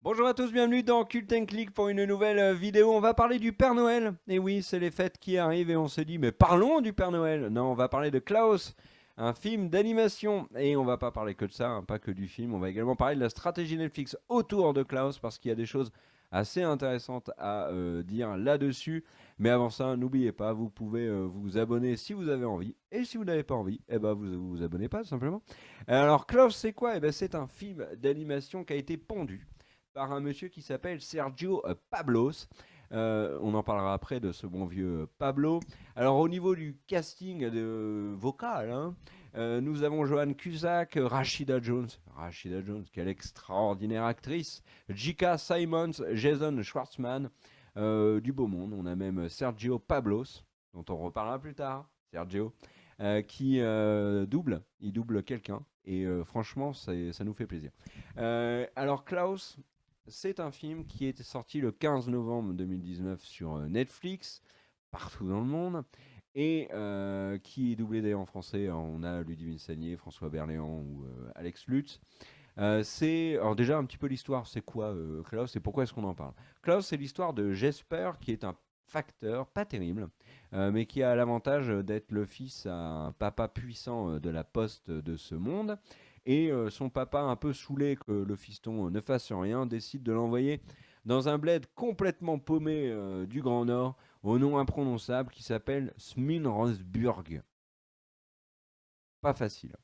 Bonjour à tous, bienvenue dans Cult and Click pour une nouvelle vidéo. On va parler du Père Noël. Et oui, c'est les fêtes qui arrivent et on se dit, mais parlons du Père Noël. Non, on va parler de Klaus, un film d'animation. Et on va pas parler que de ça, hein, pas que du film. On va également parler de la stratégie Netflix autour de Klaus parce qu'il y a des choses assez intéressantes à dire là-dessus. Mais avant ça, n'oubliez pas, vous pouvez vous abonner si vous avez envie. Et si vous n'avez pas envie, eh ben vous abonnez pas tout simplement. Alors Klaus, c'est quoi? Eh ben, c'est un film d'animation qui a été pondu par un monsieur qui s'appelle Sergio Pablos. On en parlera après de ce bon vieux Pablo. Alors au niveau du casting vocal, hein, nous avons Joan Cusack, Rashida Jones, quelle extraordinaire actrice, J.K. Simons, Jason Schwartzman, du beau monde. On a même Sergio Pablos, dont on reparlera plus tard, Sergio, qui il double quelqu'un. Et franchement, ça nous fait plaisir. Alors Klaus, c'est un film qui est sorti le 15 novembre 2019 sur Netflix, partout dans le monde, et qui est doublé d'ailleurs en français. On a Ludivine Sagné, François Berléand ou Alex Lutz. Alors déjà un petit peu l'histoire, c'est quoi Klaus et pourquoi est-ce qu'on en parle? Klaus, c'est l'histoire de Jesper qui est un facteur pas terrible, mais qui a l'avantage d'être le fils à un papa puissant de la poste de ce monde. Et son papa, un peu saoulé que le fiston ne fasse rien, décide de l'envoyer dans un bled complètement paumé du Grand Nord, au nom imprononçable, qui s'appelle Sminrosburg. Pas facile.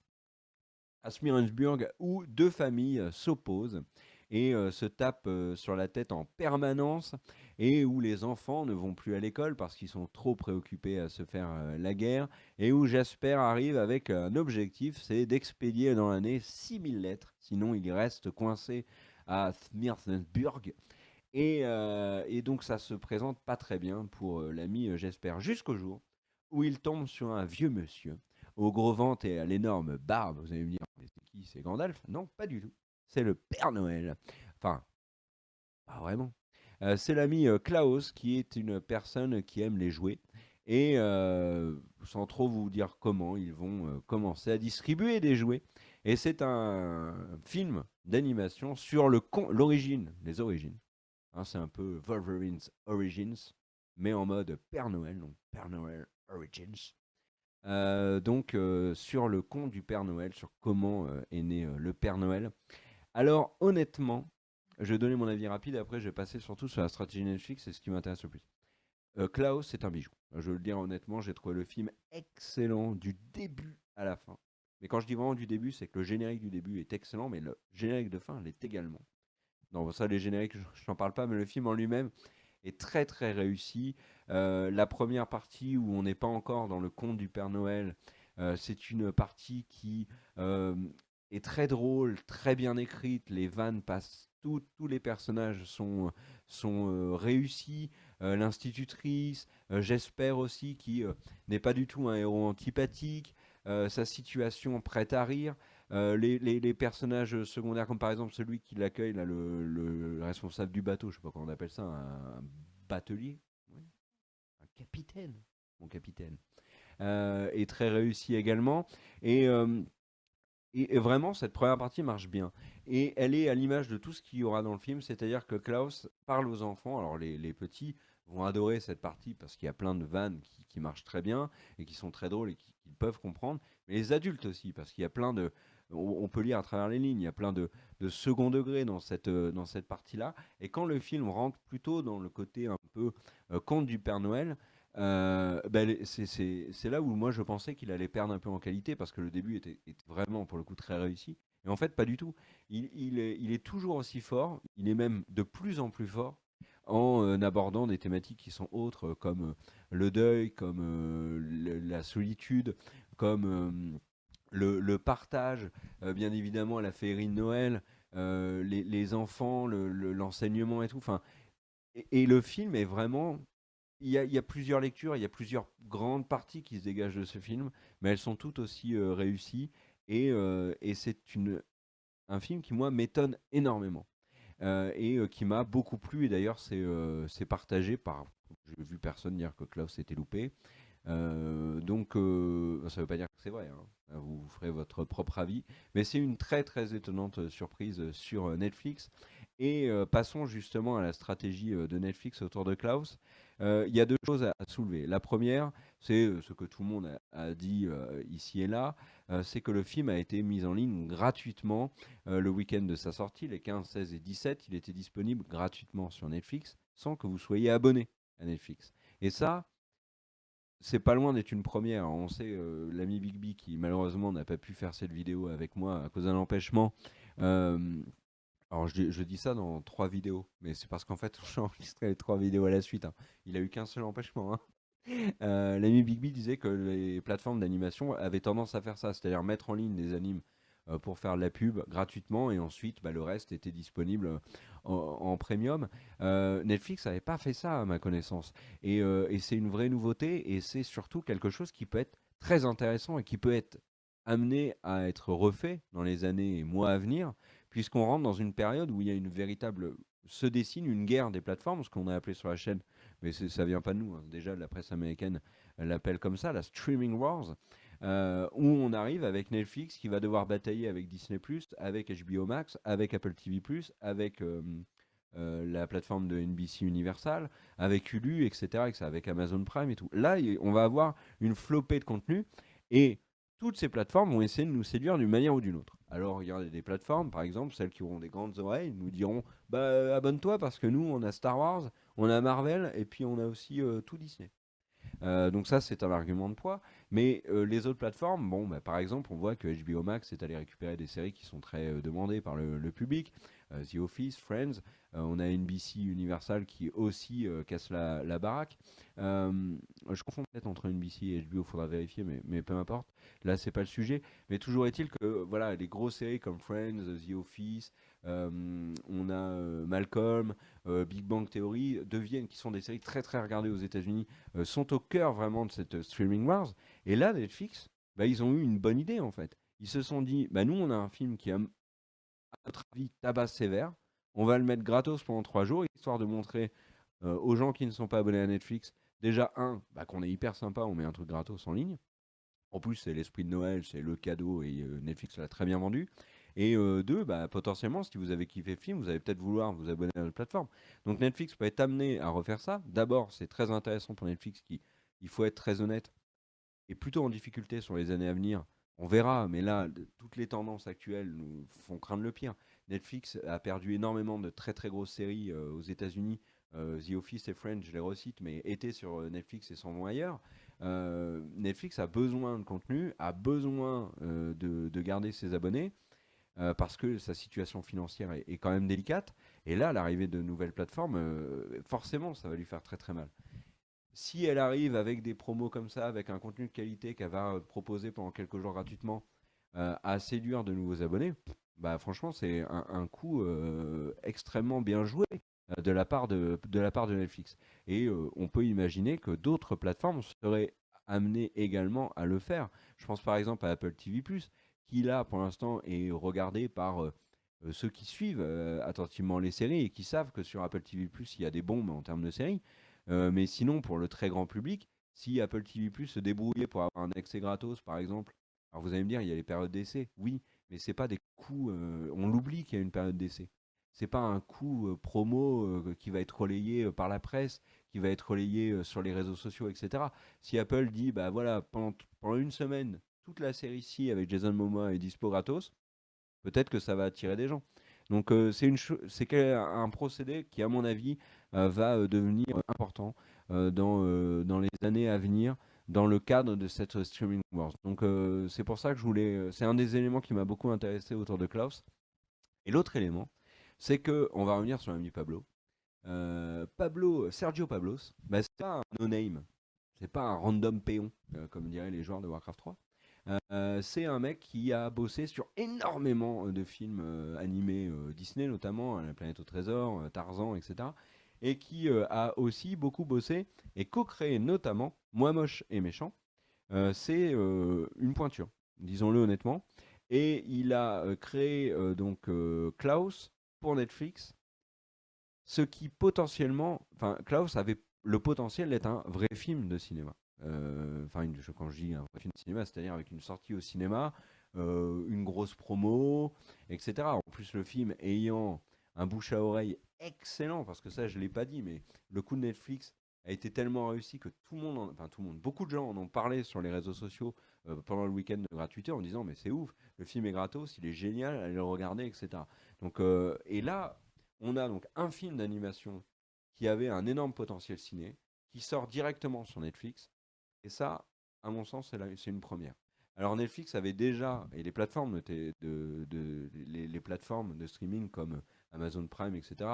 À Smirensburg, où deux familles s'opposent et se tapent sur la tête en permanence, et où les enfants ne vont plus à l'école parce qu'ils sont trop préoccupés à se faire la guerre, et où Jasper arrive avec un objectif, c'est d'expédier dans l'année 6000 lettres, sinon il reste coincé à Smirensburg. Et donc ça se présente pas très bien pour l'ami Jasper, jusqu'au jour où il tombe sur un vieux monsieur au gros ventre et à l'énorme barbe. Vous allez me dire, mais c'est qui? C'est Gandalf? Non, pas du tout. C'est le Père Noël. Enfin, pas vraiment. C'est l'ami Klaus qui est une personne qui aime les jouets. Et sans trop vous dire comment, ils vont commencer à distribuer des jouets. Et c'est un film d'animation sur l'origine, les origines. Hein, c'est un peu Wolverine's Origins, mais en mode Père Noël, donc Père Noël Origins. Donc sur le conte du Père Noël, sur comment est né le Père Noël. Alors honnêtement, je vais donner mon avis rapide, après je vais passer surtout sur la stratégie Netflix, c'est ce qui m'intéresse le plus. Klaus, c'est un bijou. Je veux le dire honnêtement, j'ai trouvé le film excellent du début à la fin. Mais quand je dis vraiment du début, c'est que le générique du début est excellent, mais le générique de fin l'est également. Non, ça, les génériques, je n'en parle pas, mais le film en lui-même est très très réussi. La première partie où on n'est pas encore dans le conte du Père Noël, c'est une partie qui euh, est très drôle, très bien écrite. Les vannes passent, tous les personnages sont réussis. L'institutrice, j'espère aussi, qui n'est pas du tout un héros antipathique. Sa situation prête à rire. Les personnages secondaires, comme par exemple celui qui l'accueille, là, le responsable du bateau, je sais pas comment on appelle ça, un batelier, ouais, un capitaine, mon capitaine, est très réussi également. Et, euh, et vraiment, cette première partie marche bien. Et elle est à l'image de tout ce qu'il y aura dans le film, c'est-à-dire que Klaus parle aux enfants. Alors les petits vont adorer cette partie parce qu'il y a plein de vannes qui marchent très bien et qui sont très drôles et qu'ils peuvent comprendre. Mais les adultes aussi, parce qu'il y a plein de... On peut lire à travers les lignes, il y a plein de second degré dans cette partie-là. Et quand le film rentre plutôt dans le côté un peu conte du Père Noël, ben, c'est là où moi je pensais qu'il allait perdre un peu en qualité parce que le début était vraiment pour le coup très réussi. Et en fait, pas du tout. Il est toujours aussi fort, il est même de plus en plus fort en abordant des thématiques qui sont autres, comme le deuil, comme la solitude, comme le partage, bien évidemment la féerie de Noël, les enfants, l'enseignement et tout. Enfin, et le film est vraiment il y a plusieurs lectures, il y a plusieurs grandes parties qui se dégagent de ce film, mais elles sont toutes aussi réussies. Et c'est un film qui, moi, m'étonne énormément. Et qui m'a beaucoup plu. Et d'ailleurs, c'est partagé par. J'ai vu personne dire que Klaus était loupé. Donc, ça ne veut pas dire que c'est vrai, hein. Vous ferez votre propre avis. Mais c'est une très très étonnante surprise sur Netflix. Et passons justement à la stratégie de Netflix autour de Klaus. Il y a deux choses à soulever. La première, c'est ce que tout le monde a dit ici et là, c'est que le film a été mis en ligne gratuitement le week-end de sa sortie, les 15, 16 et 17. Il était disponible gratuitement sur Netflix sans que vous soyez abonné à Netflix. Et ça, c'est pas loin d'être une première. On sait, l'ami Bigby qui malheureusement n'a pas pu faire cette vidéo avec moi à cause d'un empêchement. euh, alors je dis ça dans 3 vidéos, mais c'est parce qu'en fait j'ai enregistré les 3 vidéos à la suite, hein. Il a eu qu'un seul empêchement, hein. L'ami Bigby disait que les plateformes d'animation avaient tendance à faire ça, c'est-à-dire mettre en ligne des animes pour faire de la pub gratuitement et ensuite le reste était disponible en premium. Netflix n'avait pas fait ça à ma connaissance et c'est une vraie nouveauté et c'est surtout quelque chose qui peut être très intéressant et qui peut être amené à être refait dans les années et mois à venir puisqu'on rentre dans une période où il y a une véritable se dessine une guerre des plateformes, ce qu'on a appelé sur la chaîne, mais ça vient pas de nous, hein. Déjà la presse américaine l'appelle comme ça, la streaming wars, où on arrive avec Netflix qui va devoir batailler avec Disney+, avec HBO Max, avec Apple TV+, avec la plateforme de NBC Universal, avec Hulu, etc., avec Amazon Prime et tout. Là, on va avoir une flopée de contenu et toutes ces plateformes vont essayer de nous séduire d'une manière ou d'une autre. Alors, il y a des plateformes, par exemple, celles qui auront des grandes oreilles, nous diront bah, abonne-toi parce que nous, on a Star Wars, on a Marvel et puis on a aussi tout Disney. Donc ça, c'est un argument de poids. Mais les autres plateformes, bon, bah, par exemple, on voit que HBO Max est allé récupérer des séries qui sont très demandées par le public. The Office, Friends. On a NBC Universal qui aussi casse la baraque. Je confonds peut-être entre NBC et HBO, faudra vérifier, mais peu importe. Là, c'est pas le sujet. Mais toujours est-il que voilà, les grosses séries comme Friends, The Office, on a Malcolm, Big Bang Theory, deviennent, qui sont des séries très très regardées aux États-Unis, sont au cœur vraiment de cette streaming wars. Et là, Netflix, bah, ils ont eu une bonne idée en fait. Ils se sont dit, bah, nous on a un film qui a, à notre avis, tabac sévère. On va le mettre gratos pendant 3 jours, histoire de montrer aux gens qui ne sont pas abonnés à Netflix, déjà, bah, qu'on est hyper sympa, on met un truc gratos en ligne. En plus, c'est l'esprit de Noël, c'est le cadeau et Netflix l'a très bien vendu. Et deux, bah, potentiellement, si vous avez kiffé le film, vous allez peut-être vouloir vous abonner à notre plateforme. Donc Netflix peut être amené à refaire ça. D'abord, c'est très intéressant pour Netflix qui, il faut être très honnête, est plutôt en difficulté sur les années à venir. On verra, mais là, toutes les tendances actuelles nous font craindre le pire. Netflix a perdu énormément de très très grosses séries aux États-Unis. The Office et Friends, je les recite, mais étaient sur Netflix et s'en vont ailleurs. Netflix a besoin de contenu, a besoin de garder ses abonnés parce que sa situation financière est quand même délicate. Et là, l'arrivée de nouvelles plateformes, forcément, ça va lui faire très très mal. Si elle arrive avec des promos comme ça, avec un contenu de qualité qu'elle va proposer pendant quelques jours gratuitement, à séduire de nouveaux abonnés, bah franchement c'est un coup extrêmement bien joué de la part de Netflix. Et on peut imaginer que d'autres plateformes seraient amenées également à le faire. Je pense par exemple à Apple TV+, qui là pour l'instant est regardé par ceux qui suivent attentivement les séries et qui savent que sur Apple TV+, il y a des bombes en termes de séries. Mais sinon, pour le très grand public, si Apple TV+ se débrouillait pour avoir un accès gratos, par exemple, alors vous allez me dire, il y a les périodes d'essai, oui, mais c'est pas des coûts, on l'oublie qu'il y a une période d'essai. C'est pas un coût promo qui va être relayé par la presse, qui va être relayé sur les réseaux sociaux, etc. Si Apple dit, bah voilà, pendant une semaine, toute la série ci avec Jason Momoa est dispo gratos, peut-être que ça va attirer des gens. Donc c'est un procédé qui, à mon avis, va devenir important dans les années à venir dans le cadre de cette streaming wars. Donc c'est pour ça que c'est un des éléments qui m'a beaucoup intéressé autour de Klaus. Et l'autre élément, c'est que on va revenir sur l'ami Pablo. Sergio Pablos, bah, c'est pas un no-name, c'est pas un random péon, comme diraient les joueurs de Warcraft 3. C'est un mec qui a bossé sur énormément de films animés Disney, notamment La Planète au Trésor, Tarzan, etc. Et qui a aussi beaucoup bossé et co-créé notamment Moi Moche et Méchant. C'est une pointure, disons-le honnêtement. Et il a créé donc Klaus pour Netflix, ce qui potentiellement, enfin Klaus avait le potentiel d'être un vrai film de cinéma. Enfin, quand je dis un vrai film de cinéma, c'est-à-dire avec une sortie au cinéma, une grosse promo, etc. En plus, le film ayant un bouche à oreille excellent, parce que ça, je ne l'ai pas dit, mais le coup de Netflix a été tellement réussi que tout le monde, enfin tout le monde, beaucoup de gens en ont parlé sur les réseaux sociaux pendant le week-end de gratuité en disant mais c'est ouf, le film est gratos, il est génial, allez le regarder, etc. Donc, et là, on a donc un film d'animation qui avait un énorme potentiel ciné, qui sort directement sur Netflix, et ça, à mon sens, c'est une première. Alors Netflix avait déjà, et les plateformes les plateformes de streaming comme Amazon Prime, etc.,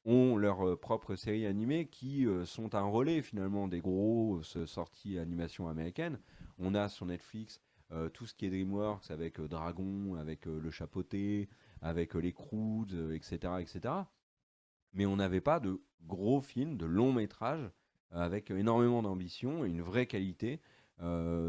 ont leurs propres séries animées qui sont un relais finalement des grosses sorties animation américaines. On a sur Netflix tout ce qui est DreamWorks avec Dragon, avec Le Chapeauté, avec les Croods, etc., etc. Mais on n'avait pas de gros films, de longs métrages avec énormément d'ambition et une vraie qualité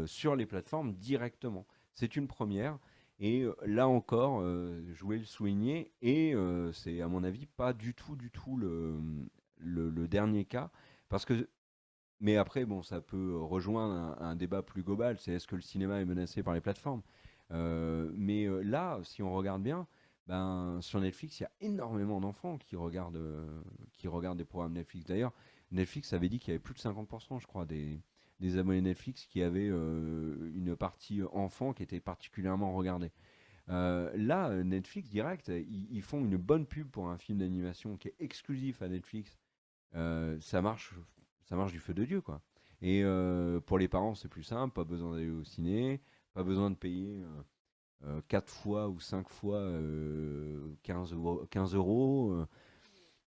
sur les plateformes directement. C'est une première. Et là encore, je voulais le souligner, et c'est à mon avis pas du tout le dernier cas, parce que, mais après, bon, ça peut rejoindre un débat plus global, c'est est-ce que le cinéma est menacé par les plateformes. Mais là, si on regarde bien, ben, sur Netflix, il y a énormément d'enfants qui regardent des programmes Netflix. D'ailleurs, Netflix avait dit qu'il y avait plus de 50%, je crois, des abonnés Netflix qui avaient une partie enfant qui était particulièrement regardée. Là, Netflix direct, ils font une bonne pub pour un film d'animation qui est exclusif à Netflix. Ça marche du feu de Dieu, quoi. Et pour les parents, c'est plus simple, pas besoin d'aller au ciné, pas besoin de payer 4 fois ou 5 fois 15 euros.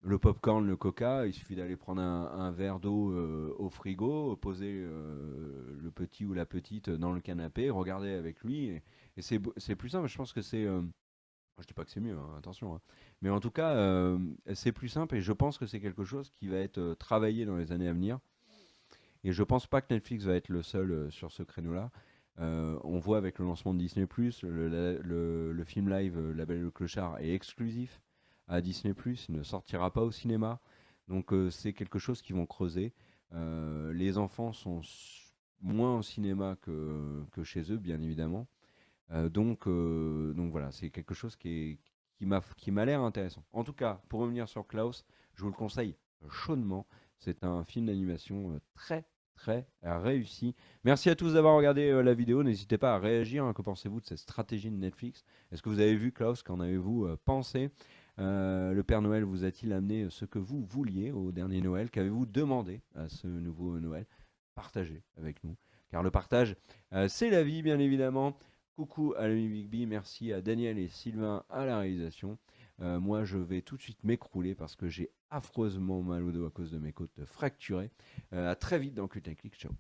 Le popcorn, le coca, il suffit d'aller prendre un verre d'eau au frigo, poser le petit ou la petite dans le canapé, regarder avec lui, et c'est plus simple. Je pense que c'est. Je dis pas que c'est mieux, hein, attention, hein. Mais en tout cas, c'est plus simple, et je pense que c'est quelque chose qui va être travaillé dans les années à venir. Et je pense pas que Netflix va être le seul sur ce créneau-là. On voit avec le lancement de Disney+, le film live La Belle et le Clochard est exclusif à Disney+, il ne sortira pas au cinéma. Donc c'est quelque chose qu'ils vont creuser. Les enfants sont moins au cinéma que chez eux, bien évidemment. Donc voilà, c'est quelque chose qui m'a l'air intéressant. En tout cas, pour revenir sur Klaus, je vous le conseille chaudement. C'est un film d'animation très très réussi. Merci à tous d'avoir regardé la vidéo. N'hésitez pas à réagir, hein. Que pensez-vous de cette stratégie de Netflix? Est-ce que vous avez vu Klaus? Qu'en avez-vous pensé? Le Père Noël vous a-t-il amené ce que vous vouliez au dernier Noël? Qu'avez-vous demandé à ce nouveau Noël? Partagez avec nous, car le partage, c'est la vie, bien évidemment. Coucou à l'ami Big B, merci à Daniel et Sylvain à la réalisation. Moi, je vais tout de suite m'écrouler parce que j'ai affreusement mal au dos à cause de mes côtes fracturées. À très vite dans Cult & Click. Ciao.